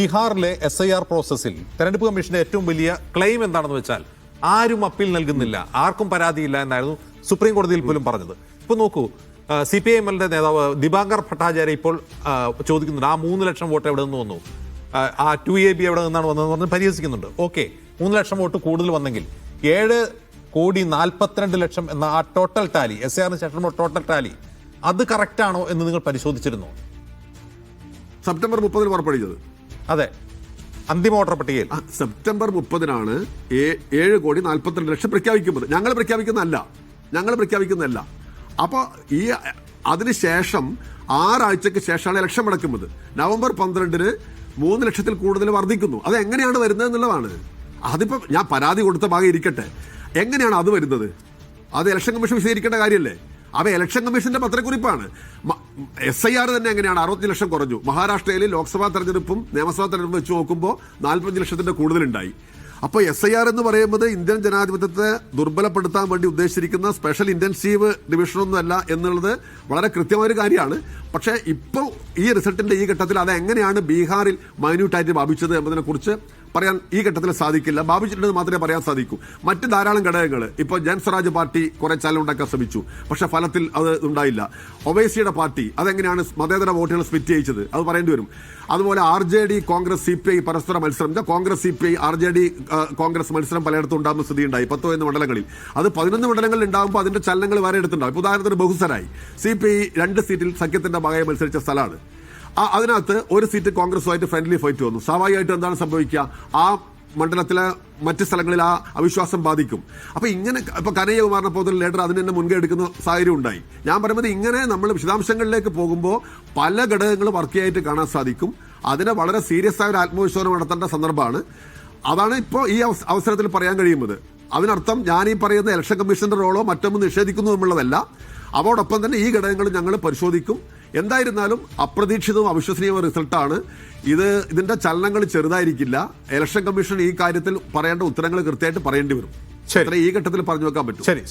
ബീഹാറിലെ SIR പ്രോസസ്സിൽ തെരഞ്ഞെടുപ്പ് കമ്മീഷന്റെ ഏറ്റവും വലിയ ക്ലെയിം എന്താണെന്ന് വെച്ചാൽ ആരും അപ്പീൽ നൽകുന്നില്ല, ആർക്കും പരാതിയില്ല എന്നായിരുന്നു സുപ്രീം കോടതിയിൽ പോലും പറഞ്ഞത്. ഇപ്പൊ നോക്കൂ, CPIML നേതാവ് ദിബാങ്കർ ഭട്ടാചാര്യ ഇപ്പോൾ ചോദിക്കുന്നുണ്ട്, ആ 3 ലക്ഷം വോട്ട് എവിടെ നിന്ന് വന്നു, ആ 2AB എവിടെ നിന്നാണ് വന്നതെന്ന് പറഞ്ഞ് പരിഹസിക്കുന്നുണ്ട്. ഓക്കെ, 3 ലക്ഷം വോട്ട് കൂടുതൽ വന്നെങ്കിൽ 7,42,00,000 എന്ന ആ ടോട്ടൽ ടാലി, SIRന് ശേഷം ടോട്ടൽ ടാലി, അത് കറക്റ്റാണോ എന്ന് നിങ്ങൾ പരിശോധിച്ചിരുന്നോ? സെപ്റ്റംബർ 30 പുറപ്പെടുവിച്ചത്. അതെ, അന്തിമ വോട്ടർ പട്ടികയിൽ സെപ്റ്റംബർ 30 7,42,00,000 പ്രഖ്യാപിക്കുന്നത്. ഞങ്ങൾ പ്രഖ്യാപിക്കുന്നതല്ല. അപ്പോൾ ഈ അതിനുശേഷം 6 ആഴ്ചക്ക് ശേഷമാണ് ഇലക്ഷൻ നടക്കുന്നത്. നവംബർ 12 3 ലക്ഷത്തിൽ കൂടുതൽ വർദ്ധിക്കുന്നു. അത് എങ്ങനെയാണ് വരുന്നത് എന്നുള്ളതാണ്. അതിപ്പോ ഞാൻ പരാതി കൊടുത്ത ഭാഗം ഇരിക്കട്ടെ, എങ്ങനെയാണ് അത് വരുന്നത്? അത് ഇലക്ഷൻ കമ്മീഷൻ വിശദീകരിക്കേണ്ട കാര്യമല്ലേ? അവ ഇലക്ഷൻ കമ്മീഷന്റെ പത്രക്കുറിപ്പാണ്. SIR തന്നെ എങ്ങനെയാണ് 60 ലക്ഷം കുറഞ്ഞു. മഹാരാഷ്ട്രയിൽ ലോക്സഭാ തെരഞ്ഞെടുപ്പും നിയമസഭാ തെരഞ്ഞെടുപ്പും വെച്ച് നോക്കുമ്പോൾ 45 ലക്ഷത്തിന്റെ കൂടുതലുണ്ടായി. അപ്പോൾ SIR എന്ന് പറയുന്നത് ഇന്ത്യൻ ജനാധിപത്യത്തെ ദുർബലപ്പെടുത്താൻ വേണ്ടി ഉദ്ദേശിച്ചിരിക്കുന്ന സ്പെഷ്യൽ ഇന്റൻസീവ് ഡിവിഷനൊന്നുമല്ല എന്നുള്ളത് വളരെ കൃത്യമായൊരു കാര്യമാണ്. പക്ഷേ ഇപ്പോൾ ഈ റിസൾട്ടിന്റെ ഈ ഘട്ടത്തിൽ അത് എങ്ങനെയാണ് ബീഹാറിൽ മൈന്യൂട്ടായിട്ട് ബാധിച്ചത് എന്നതിനെ കുറിച്ച് പറയാൻ ഈ ഘട്ടത്തിൽ സാധിക്കില്ല. ബാധിച്ചിട്ടുണ്ടെന്ന് മാത്രമേ പറയാൻ സാധിക്കൂ. മറ്റ് ധാരാളം ഘടകങ്ങൾ, ഇപ്പോൾ ജൻസ്വരാജ് പാർട്ടി കുറെ ചലനുണ്ടാക്കാൻ ശ്രമിച്ചു, പക്ഷെ ഫലത്തിൽ അത് ഉണ്ടായില്ല. ഒവൈസിയുടെ പാർട്ടി അതെങ്ങനെയാണ് മതേതര വോട്ടുകൾ സ്പ്ലിറ്റ് ചെയ്യിച്ചത്, അത് പറയേണ്ടി വരും. അതുപോലെ RJD കോൺഗ്രസ് CPI പരസ്പര മത്സരം, RJD കോൺഗ്രസ് മത്സരം പലയിടത്തും ഉണ്ടാകുന്ന സ്ഥിതി ഉണ്ടായി. 10 മണ്ഡലങ്ങളിൽ, അത് 11 മണ്ഡലങ്ങളിൽ ഉണ്ടാകുമ്പോൾ അതിന്റെ ചലനങ്ങൾ വേറെ എടുത്തുണ്ടാവും. ഇപ്പോൾ ഉദാഹരണത്തിന് ബഹുസരായി CPI 2 സീറ്റിൽ സഖ്യത്തിന്റെ ഭാഗമായി മത്സരിച്ച സ്ഥലമാണ്. അതിനകത്ത് ഒരു സീറ്റ് കോൺഗ്രസുമായിട്ട് ഫ്രണ്ട്ലി ഫൈറ്റ് വന്നു. സ്വാഭാവികമായിട്ടും എന്താണ് സംഭവിക്കുക? ആ മണ്ഡലത്തിലെ മറ്റ് സ്ഥലങ്ങളിൽ ആ അവിശ്വാസം ബാധിക്കും. അപ്പൊ ഇങ്ങനെ ഇപ്പൊ കനയ്യകുമാറിനെ പോലുള്ള ലീഡർ അതിന് തന്നെ മുൻകൈ എടുക്കുന്ന സാഹചര്യം ഉണ്ടായി. ഞാൻ പറയുന്നത് ഇങ്ങനെ നമ്മൾ വിശദാംശങ്ങളിലേക്ക് പോകുമ്പോൾ പല ഘടകങ്ങളും വർക്കിയായിട്ട് കാണാൻ സാധിക്കും. അതിനെ വളരെ സീരിയസ് ആയ ഒരു ആത്മവിശ്വാസം നടത്തേണ്ട സന്ദർഭമാണ്. അതാണ് ഇപ്പോൾ ഈ അവസരത്തിൽ പറയാൻ കഴിയുന്നത്. അതിനർത്ഥം ഞാൻ ഈ പറയുന്ന ഇലക്ഷൻ കമ്മീഷന്റെ റോളോ മറ്റൊന്നും നിഷേധിക്കുന്നു എന്നുള്ളതല്ല. അതോടൊപ്പം തന്നെ ഈ ഘടകങ്ങൾ ഞങ്ങൾ പരിശോധിക്കും. എന്തായിരുന്നാലും അപ്രതീക്ഷിതവും അവിശ്വസനീയമായ റിസൾട്ടാണ് ഇത്. ഇതിന്റെ ചലനങ്ങൾ ചെറുതായിരിക്കില്ല. ഇലക്ഷൻ കമ്മീഷൻ ഈ കാര്യത്തിൽ പറയേണ്ട ഉത്തരങ്ങൾ കൃത്യമായിട്ട് പറയേണ്ടി വരും. ഈ ഘട്ടത്തിൽ പറഞ്ഞു വെക്കാൻ പറ്റും. ശരി.